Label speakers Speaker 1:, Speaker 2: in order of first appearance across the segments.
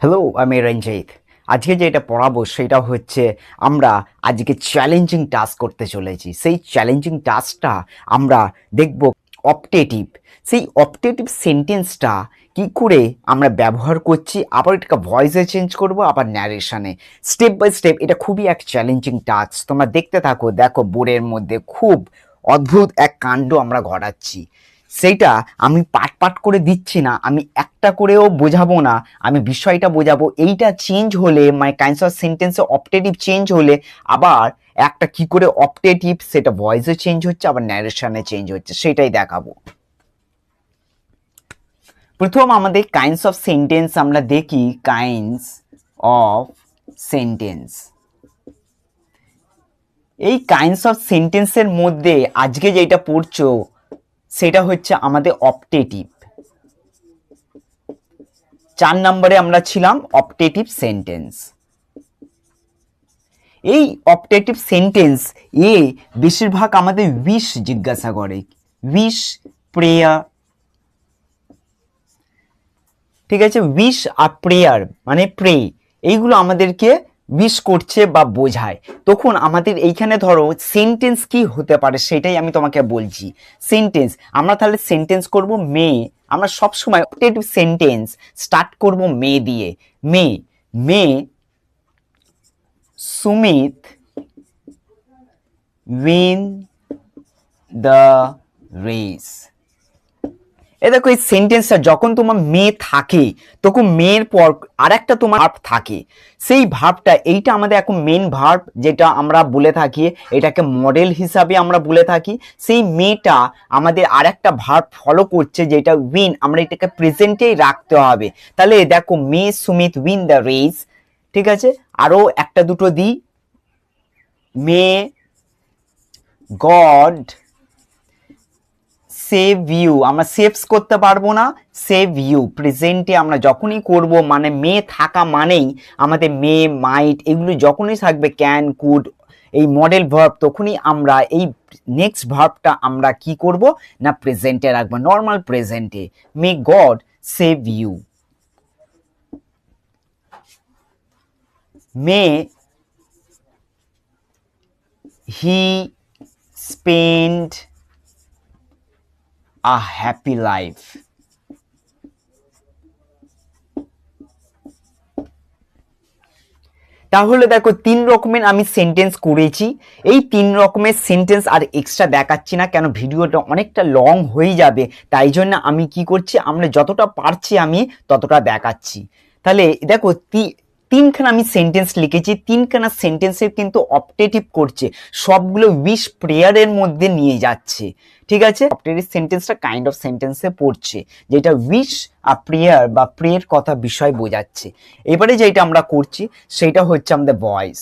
Speaker 1: Hello, আমি রঞ্জিত। আজকে যেটা পড়াবো সেটা হচ্ছে আমরা আজকে চ্যালেঞ্জিং টাস্ক করতে চলেছি। সেই চ্যালেঞ্জিং টাস্কটা আমরা দেখব অপটেটিভ। সেই অপটেটিভ সেন্টেন্সটা কি করে আমরা ব্যবহার করছি, আবার এটাকে ভয়েসে চেঞ্জ করব, আবার ন্যারেশনে স্টেপ বাই স্টেপ। এটা খুবই এক চ্যালেঞ্জিং টাস্ক। তোমরা দেখতে থাকো। দেখো, বোর্ডের মধ্যে খুব অদ্ভুত এক কাণ্ড আমরা ঘটাচ্ছি। সেইটা আমি পাট পাট করে দিচ্ছি না, আমি একটা করেও বোঝাবো না, আমি বিষয়টা বোঝাবো। এইটা চেঞ্জ হলে মানে কাইন্ডস অফ সেন্টেন্সে অপটেটিভ চেঞ্জ হলে আবার একটা কি করে অপটেটিভ সেটা ভয়েসে চেঞ্জ হচ্ছে, আবার ন্যারেশনে চেঞ্জ হচ্ছে, সেটাই দেখাবো। প্রথম আমাদের কাইন্ডস অফ সেন্টেন্স আমরা দেখি। কাইন্ডস অফ সেন্টেন্স, এই কাইন্ডস অফ সেন্টেন্সের মধ্যে আজকে যেটা পড়ছো সেটা হচ্ছে আমাদের অপটেটিভ। 4 নম্বরে আমরা ছিলাম অপটেটিভ সেন্টেন্স। এই অপটেটিভ সেন্টেন্স বেশিরভাগ আমাদের উইশ জিজ্ঞাসা করে। উইশ, প্রেয়ার, ঠিক আছে। উইশ আর প্রেয়ার মানে প্রে, এইগুলো আমাদেরকে উইশ করছে বা বোঝায়। তখন আমাদের এইখানে ধরো সেন্টেন্স কি হতে পারে সেটাই আমি তোমাকে বলছি। সেন্টেন্স আমরা তাহলে সেন্টেন্স করব মে। আমরা সবসময় অপটেটিভ সেন্টেন্স স্টার্ট করব মে দিয়ে। মে মে সুমিত উইন দ্য রেস। এ দেখো, এই সেন্টেন্সটা যখন তোমার মে থাকে তখন মেয়ের পর আরেকটা তোমার ভার্ব থাকে। সেই ভার্বটা এইটা আমাদের এখন মেন ভার্ব, যেটা আমরা বলে থাকি, এটাকে মডেল হিসাবে আমরা বলে থাকি। সেই মেটা আমাদের আরেকটা ভার্ব ফলো করছে যেটা উইন, আমরা এটাকে প্রেজেন্টেই রাখতে হবে। তাহলে দেখো, মে সুমিত উইন দ্য রেস, ঠিক আছে। আরো একটা দুটো দিই। মে গড সেভ ইউ, আমরা সেভস করতে পারবো না, সেভ ইউ প্রেজেন্টে আমরা যখনই করব, মানে মে থাকা মানেই আমাদের মে, মাইট এগুলো যখনই থাকবে, ক্যান, কুড, এই মডেল ভার্ব, তখনই আমরা এই নেক্সট ভার্বটা আমরা কি করব না প্রেজেন্টে রাখবো, নর্মাল প্রেজেন্টে। May God save you. May he spend a happy life. তাহলে দেখো, 3 রকমের আমি সেন্টেন্স করেছি। এই 3 রকমের সেন্টেন্স আর এক্সট্রা দেখাচ্ছি না, কেন ভিডিওটা অনেকটা লং হয়ে যাবে। তাই জন্য আমি কি করছি, আমরা যতটা পারছি আমি ততটা দেখাচ্ছি। তাহলে দেখো, তিনখানা আমি সেন্টেন্স লিখেছি। 3খানা সেন্টেন্সের কিন্তু অপটেটিভ করছে, সবগুলো উইশ প্রেয়ারের মধ্যে নিয়ে যাচ্ছে, ঠিক আছে। অপটেটিভ সেন্টেন্সটা কাইন্ড অফ সেন্টেন্সে পড়ছে, যেটা উইশ আর প্রেয়ার বা প্রেয়ের কথা বিষয় বোঝাচ্ছে। এবারে যেটা আমরা করছি সেটা হচ্ছে আমাদের ভয়েস।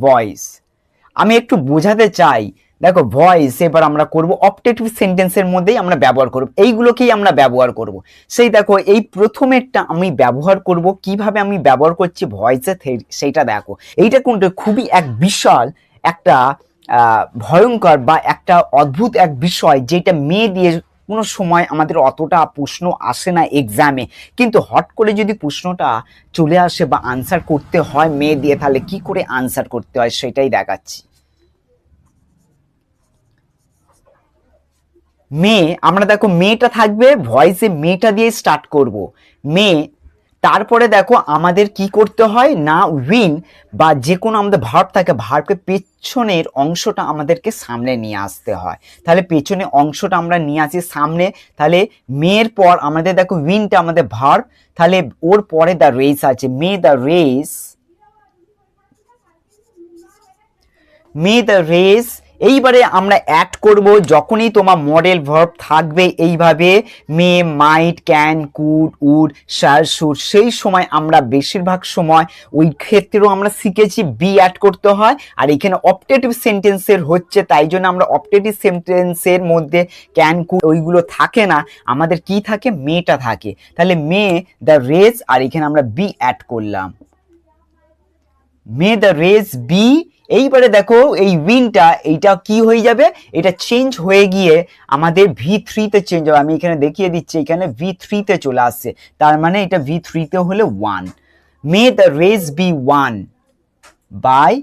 Speaker 1: ভয়েস আমি একটু বোঝাতে চাই। দেখো, ভয়েস এবার আমরা করব অপটেটিভ সেন্টেন্সের মধ্যেই আমরা ব্যবহার করব, এইগুলোকেই আমরা ব্যবহার করব। সেই দেখো, এই প্রথমেরটা আমি ব্যবহার করব, কিভাবে আমি ব্যবহার করছি ভয়েসে সেইটা দেখো। এইটা কোনটা খুবই এক বিশাল একটা ভয়ঙ্কর বা একটা অদ্ভুত এক বিষয়, যেটা মেয়ে দিয়ে কোনো সময় আমাদের অতটা প্রশ্ন আসে না এক্সামে, কিন্তু হট করে যদি প্রশ্নটা চলে আসে বা আনসার করতে হয় মেয়ে দিয়ে, তাহলে কি করে আনসার করতে হয় সেটাই দেখাচ্ছি। মে, আমরা দেখো মেয়েটা থাকবে, ভয়েসে মেয়েটা দিয়ে স্টার্ট করব মেয়ে। তারপরে দেখো আমাদের কি করতে হয় না উইন বা যে কোনো আমাদের ভার্ব থাকে, ভার্বকে পেছনের অংশটা আমাদেরকে সামনে নিয়ে আসতে হয়। তাহলে পেছনের অংশটা আমরা নিয়ে আসি সামনে। তাহলে মেয়ের পর আমাদের দেখো উইনটা আমাদের ভার্ব, তাহলে ওর পরে দ্য রেস আছে। May the race, may the race. এইবারে আমরা অ্যাড করব, যখনই তোমার মডেল ভার্ব থাকবে এইভাবে may, might, can, could, would, shall, should, সেই সময় আমরা বেশিরভাগ সময় ওই ক্ষেত্রেও আমরা শিখেছি বি অ্যাড করতে হয়। আর এখানে অপটেটিভ সেন্টেন্সের হচ্ছে, তাই জন্য আমরা অপটেটিভ সেন্টেন্সের মধ্যে ক্যান, কুড ওইগুলো থাকে না, আমাদের কি থাকে, মেটা থাকে। তাহলে মে দ্য রেস, আর এখানে আমরা বি অ্যাড করলাম। মে দ্য রেস বি এইবারে দেখো এই উইনটা এইটা কি হয়ে যাবে, এটা চেঞ্জ হয়ে গিয়ে আমাদের V3 তে চেঞ্জ হবে। আমি এখানে দেখিয়ে দিচ্ছি, এখানে V3 তে চলে আসছে, তার মানে এটা V3 তে হলে 1। May the race be 1 by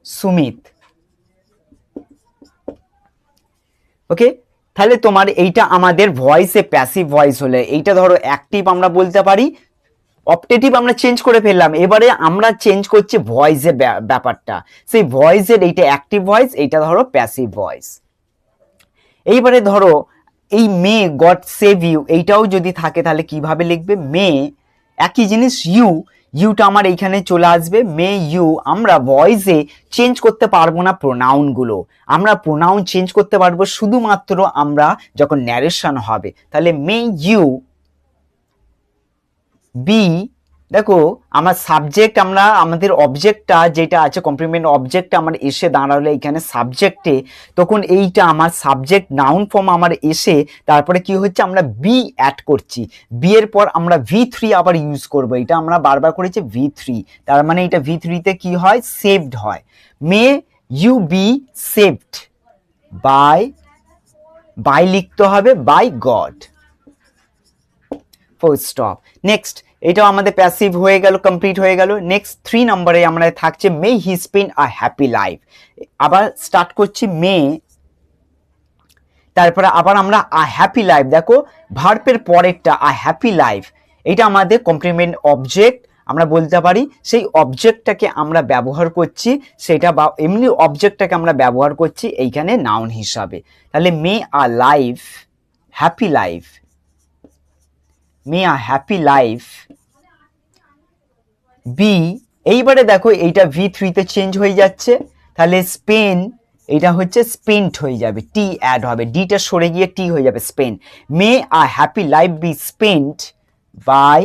Speaker 1: Sumit. Okay, তাহলে তোমার এইটা আমাদের ভয়েসে প্যাসিভ ভয়েস হলে, এইটা ধরো অ্যাক্টিভ আমরা বলতে পারি, অপটেটিভ আমরা চেঞ্জ করে ফেললাম। এবারে আমরা চেঞ্জ করছি ভয়েসের ব্যাপারটা, সেই ভয়েসের এইটা অ্যাক্টিভ ভয়েস, এইটা ধরো প্যাসিভ ভয়েস। এইবারে ধরো এই মে গড সেভ ইউ, এইটাও যদি থাকে তাহলে কিভাবে লিখবে, মে একই জিনিস ইউ, ইউটা আমার এইখানে চলে আসবে, মে ইউ। আমরা ভয়েসে চেঞ্জ করতে পারবো না প্রোনাউনগুলো, আমরা প্রোনাউন চেঞ্জ করতে পারবো শুধুমাত্র আমরা যখন ন্যারেশন হবে। তাহলে মে ইউ বি, দেখো আমার সাবজেক্ট, আমরা আমাদের অবজেক্টটা যেটা আছে কমপ্লিমেন্ট অবজেক্টটা আমার এসে দাঁড়ালো এখানে সাবজেক্টে, তখন এইটা আমার সাবজেক্ট নাউন ফর্ম আমার এসে তারপরে কি হচ্ছে, আমরা বি অ্যাড করছি, বি এর পর আমরা V3 আবার ইউজ করব। এটা আমরা বারবার করেছি V3, তার মানে এটা V3 তে কি হয়, সেভড হয়। May you be saved by, by লিখতে হবে, by God, full stop. Next, এটাও আমাদের প্যাসিভ হয়ে গেল, কমপ্লিট হয়ে গেল। নেক্সট 3 নম্বরে আমরা থাকছে may he spend a happy life. আবার স্টার্ট করছি মে, তারপরে আবার আমরা আ হ্যাপি লাইফ, দেখো ভার্বের পরেরটা আ হ্যাপি লাইফ, এটা আমাদের কমপ্লিমেন্ট অবজেক্ট আমরা বলতে পারি, সেই অবজেক্টটাকে আমরা ব্যবহার করছি, সেটা বা এমনি অবজেক্টটাকে আমরা ব্যবহার করছি এইখানে নাউন হিসাবে। তাহলে may a life, happy life, may a happy life be. এইবারে দেখো এইটা V3 তে চেঞ্জ হয়ে যাচ্ছে, তাহলে স্পেন, এটা হচ্ছে স্পেন্ট হয়ে যাবে, টি অ্যাড হবে, ডিটা সরে গিয়ে টি হয়ে যাবে, spend. May a happy life be spent by,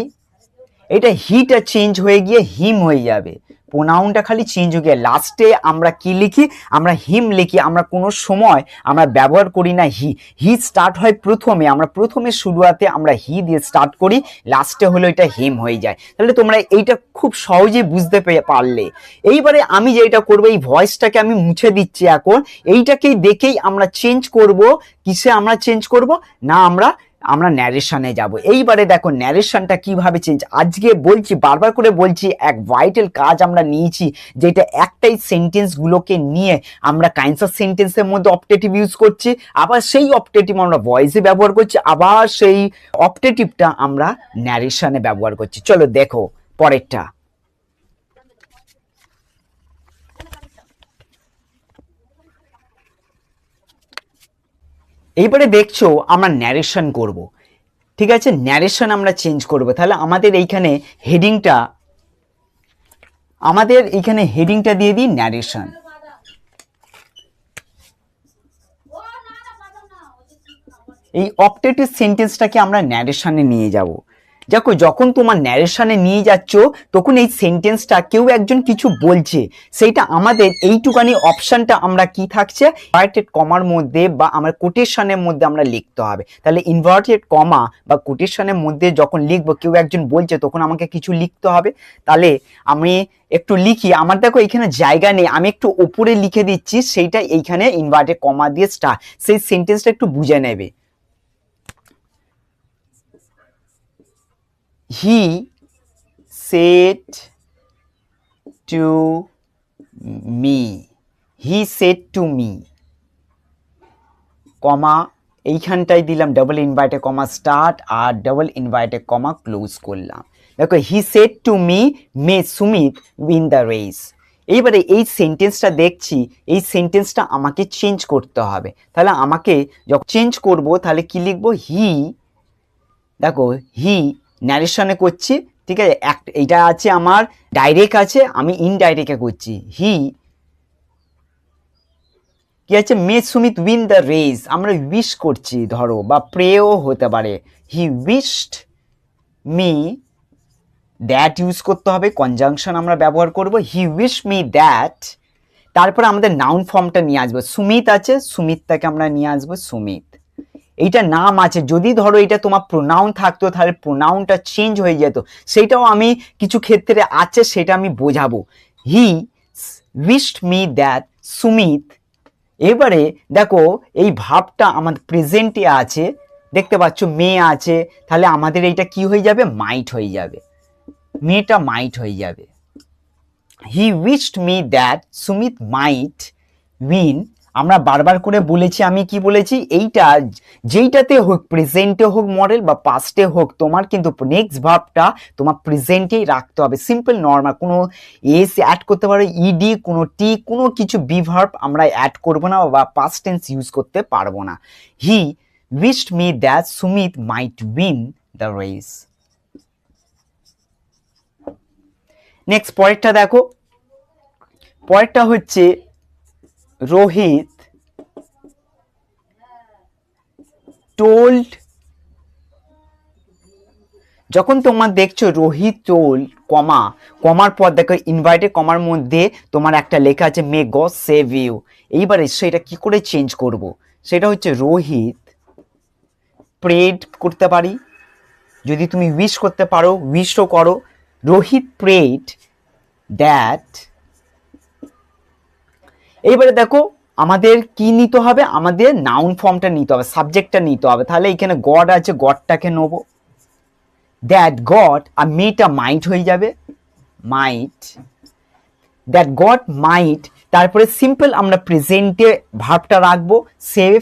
Speaker 1: এটা হিটা চেঞ্জ হয়ে গিয়ে হিম হয়ে যাবে, প্রোনাউনটা খালি চেঞ্জ হয়ে গিয়ে লাস্টে আমরা কি লিখি, আমরা হিম লিখি, আমরা কোনো সময় আমরা ব্যবহার করি না হি, হি স্টার্ট হয় প্রথমে, আমরা প্রথমে শুরুয়াতে আমরা হি দিয়ে স্টার্ট করি, লাস্টে হলো এটা হিম হয়ে যায়। তাহলে তোমরা এইটা খুব সহজেই বুঝতে পারলে। এইবারে আমি যেটা করবো, এই ভয়েসটাকে আমি মুছে দিচ্ছি এখন, এইটাকেই দেখেই আমরা চেঞ্জ করব, কিসে আমরা চেঞ্জ করব না, আমরা ন্যারেশনে যাব। এইবারে দেখো ন্যারেশনটা কিভাবে চেঞ্জ, আজকে বলছি বারবার করে বলছি, এক ভাইটাল কাজ আমরা নিয়েছি, যেটা একটাই সেন্টেন্সগুলোকে নিয়ে আমরা কাইন্ডস অফ সেন্টেন্সের মধ্যে অপটেটিভ ইউজ করছি, আবার সেই অপটেটিভ আমরা ভয়েসে ব্যবহার করছি, আবার সেই অপটেটিভটা আমরা ন্যারেশনে ব্যবহার করছি। চলো দেখো পরেরটা। এইবারে দেখছো আমরা ন্যারেশন করব, ঠিক আছে, ন্যারেশন আমরা চেঞ্জ করব। তাহলে আমাদের এইখানে হেডিংটা দিয়ে দিই ন্যারেশন। এই অপটেটিভ সেন্টেন্সটাকে আমরা ন্যারেশনে নিয়ে যাব। দেখো যখন তোমার ন্যারেশনে নিয়ে যাচ্ছ, তখন এই সেন্টেন্সটা কেউ একজন কিছু বলছে, সেইটা আমাদের এইটুকানি অপশনটা আমরা কি থাকছে, ইনভার্টেড কমার মধ্যে বা আমার কোটেশনের মধ্যে আমরা লিখতে হবে। তাহলে ইনভার্টেড কমা বা কোটেশনের মধ্যে যখন লিখবো, কেউ একজন বলছে, তখন আমাকে কিছু লিখতে হবে। তাহলে আমি একটু লিখি, আমার দেখো এখানে জায়গা নেই, আমি একটু উপরে লিখে দিচ্ছি, সেইটা এইখানে ইনভার্টেড কমা দিয়ে স্টার্ট, সেই সেন্টেন্সটা একটু বুঝে নেবে। He said to me, he said to me, কমা এইখানটাই দিলাম ডাবল ইনভার্টেড কমা স্টার্ট, আর ডাবল ইনভার্টেড কমা ক্লোজ করলাম। দেখো he said to me May Sumit win the race. এইবারে এই সেন্টেন্সটা দেখছি, এই সেন্টেন্সটা আমাকে চেঞ্জ করতে হবে। তাহলে আমাকে যখন চেঞ্জ করব, তাহলে কি লিখবো, হি, দেখো হি ন্যারেশনে করছি, ঠিক আছে, এইটা আছে আমার ডাইরেক্ট আছে, আমি ইনডাইরেক্টে করছি। হি কি আছে, মে সুমিত উইন দ্য রেস, আমরা উইশ করছি ধরো, বা প্রেও হতে পারে। হি উইশড মি, দ্যাট ইউজ করতে হবে, কনজাংশন আমরা ব্যবহার করব, হি উইশ মি দ্যাট। তারপরে আমাদের নাউন ফর্মটা নিয়ে আসবো, সুমিত আছে, সুমিতটাকে আমরা নিয়ে আসবো সুমিত। এইটা নাম আছে, যদি ধরো এটা তোমার প্রোনাউন থাকতো, তাহলে প্রোনাউনটা চেঞ্জ হয়ে যেত, সেটাও আমি কিছু ক্ষেত্রে আছে, সেটা আমি বোঝাবো। হি, উইশড মি দ্যাট সুমিত। এবারে দেখো এই ভাবটা আমাদের প্রেজেন্টে আছে, দেখতে পাচ্ছ মেয়ে আছে, তাহলে আমাদের এইটা কি হয়ে যাবে, মাইট হয়ে যাবে, মেয়েটা মাইট হয়ে যাবে। He wished me that Sumit might win. আমরা বারবার করে বলেছি, আমি কি বলেছি, এইটা যেইটাতে হোক, প্রেজেন্টে হোক মডেল বা পাস্টে হোক, তোমার কিন্তু নেক্সট ভার্বটা তোমার প্রেজেন্টেই রাখতে হবে, সিম্পল নর্মাল, কোনো এস অ্যাড করতে পারো, ইডি, কোনো টি, কোনো কিছু বি ভার্ব আমরা অ্যাড করবো না বা পাস্ট টেন্স ইউজ করতে পারবো না। He wished me that Sumit might win the race. Next পরেরটা দেখো, পরেরটা হচ্ছে রোহিত টোল্ড। যখন তোমার দেখছো রোহিত টোল্ড কমা, কমার পর দেখো ইনভার্টেড কমার মধ্যে তোমার একটা লেখা আছে মে গড সেভ ইউ। এইবারে সেটা কি করে চেঞ্জ করব, সেটা হচ্ছে রোহিত প্রেড করতে পারি, যদি তুমি উইশ করতে পারো উইশও করো। Rohit prayed that. এইবারে দেখো আমাদের কি নিতে হবে, আমাদের নাউন ফর্মটা নিতে হবে, সাবজেক্টটা নিতে হবে, তাহলে এখানে গড আছে, গডটাকে নেবো, দ্যাট গড, আর মেয়েটা মাইট হয়ে যাবে, মাইট, দ্যাট গড মাইট। তারপরে সিম্পল আমরা প্রেজেন্টে ভার্বটা রাখবো, সেভ,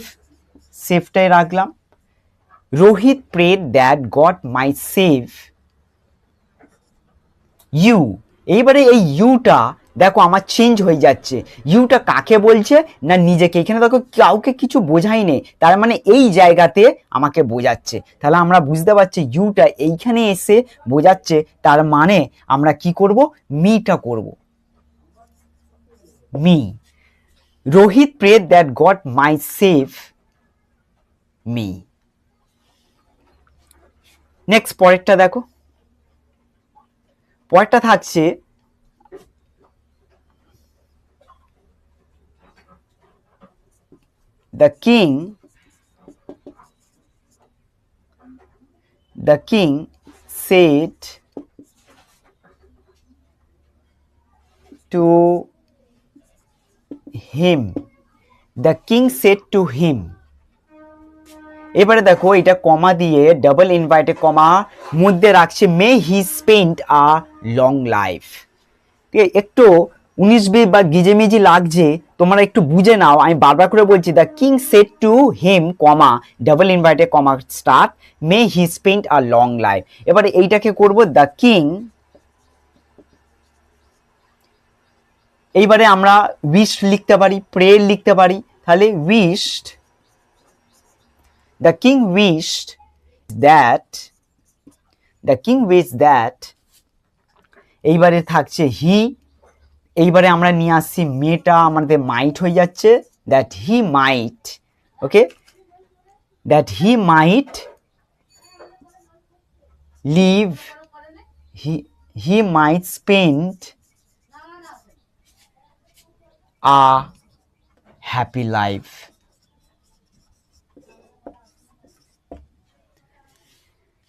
Speaker 1: সেভটাই রাখলাম। Rohit prayed that God might save you. এইবারে এই ইউটা দেখো আমার চেঞ্জ হয়ে যাচ্ছে, ইউটা কাকে বলছে না নিজেকে, এখানে দেখো কাউকে কিছু বোঝাই নেই, তার মানে এই জায়গাতে আমাকে বোঝাচ্ছে, তাহলে আমরা বুঝতে পারছি ইউটা এইখানে এসে বোঝাচ্ছে, তার মানে আমরা কি করব, মিটা করব, me. Rohit prayed that God might save me. Next পরেরটা দেখো, পরেরটা থাকছে the king said to him, the king said to him। এবারে দেখো এটা কমা দিয়ে ডাবল ইনভার্টেড কমা মধ্যে রাখছে may he spend a long life. ঠিক আছে, একটু 19-20 বা গিজেমিজি লাগছে, তোমরা একটু বুঝে নাও, আমি বারবার করে বলছি, the king said to him comma double inverted comma start May he spend a long life. এবারে এইটাকে করব দ্য কিং, এইবারে আমরা উইশ লিখতে পারি, প্রেয়ার লিখতে পারি, তাহলে wished, the king wished that, the king wished that. এইবারে থাকছে হি, এইবারে আমরা নিয়ে আসছি মেয়েটা আমাদের মাইট হয়ে যাচ্ছে, that he might, okay, that he might live, he might spend a happy life.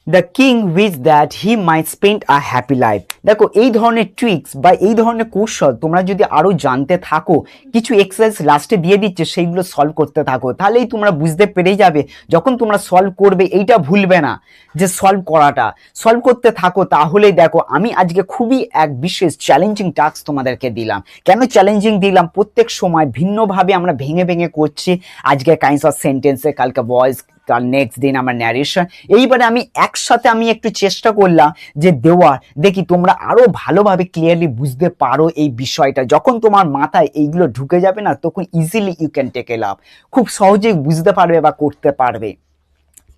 Speaker 1: The king wish that he might spend a happy life. দেখো এই ধরনের ট্রিক্স বা এই ধরনের কৌশল তোমরা যদি আরো জানতে থাকো, কিছু এক্সারসাইজ লাস্টে দিয়ে দিচ্ছে, সেইগুলো সলভ করতে থাকো, তাহলেই তোমরা বুঝতে পেরে যাবে। যখন তোমরা সলভ করবে এইটা ভুলবে না যে সলভ করাটা, সলভ করতে থাকো, তাহলেই দেখো আমি আজকে খুবই এক বিশেষ চ্যালেঞ্জিং টাস্ক তোমাদেরকে দিলাম। কেন চ্যালেঞ্জিং দিলাম, প্রত্যেক সময় ভিন্নভাবে আমরা ভেঙে ভেঙে করছি, আজকে কাইন্ডস অফ সেন্টেন্সে, কালকে ভয়েস, কাল নেক্সট দিন আমার ন্যারেশন, এইবারে আমি একসাথে আমি একটু চেষ্টা করলাম যে দেওয়ার, দেখি তোমরা আরো ভালোভাবে ক্লিয়ারলি বুঝতে পারো এই বিষয়টা। যখন তোমার মাথায় এইগুলো ঢুকে যাবে না, তখন easily you can take a love, খুব সহজেই বুঝতে পারবে বা করতে পারবে।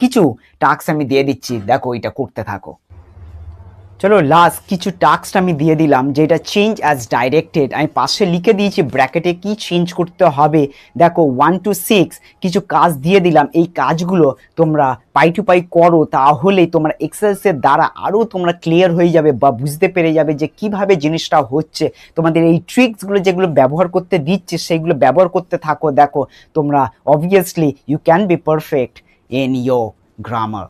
Speaker 1: কিছু টাস্ক আমি দিয়ে দিচ্ছি, দেখো এটা করতে থাকো। চলো লাস্ট কিছু টাস্ক আমি দিয়ে দিলাম, যেটা চেঞ্জ অ্যাজ ডাইরেক্টেড, আমি পাশে লিখে দিয়েছি ব্র্যাকেটে কি চেঞ্জ করতে হবে। দেখো 1 to 6 কিছু কাজ দিয়ে দিলাম, এই কাজগুলো তোমরা পাই টু পাই করো, তাহলেই তোমরা এক্সারসাইজের দ্বারা আরও তোমরা ক্লিয়ার হয়ে যাবে বা বুঝতে পেরে যাবে যে কিভাবে জিনিসটা হচ্ছে। তোমাদের এই ট্রিক্সগুলো যেগুলো ব্যবহার করতে দিচ্ছে, সেইগুলো ব্যবহার করতে থাকো, দেখো তোমরা obviously you can be perfect in your grammar.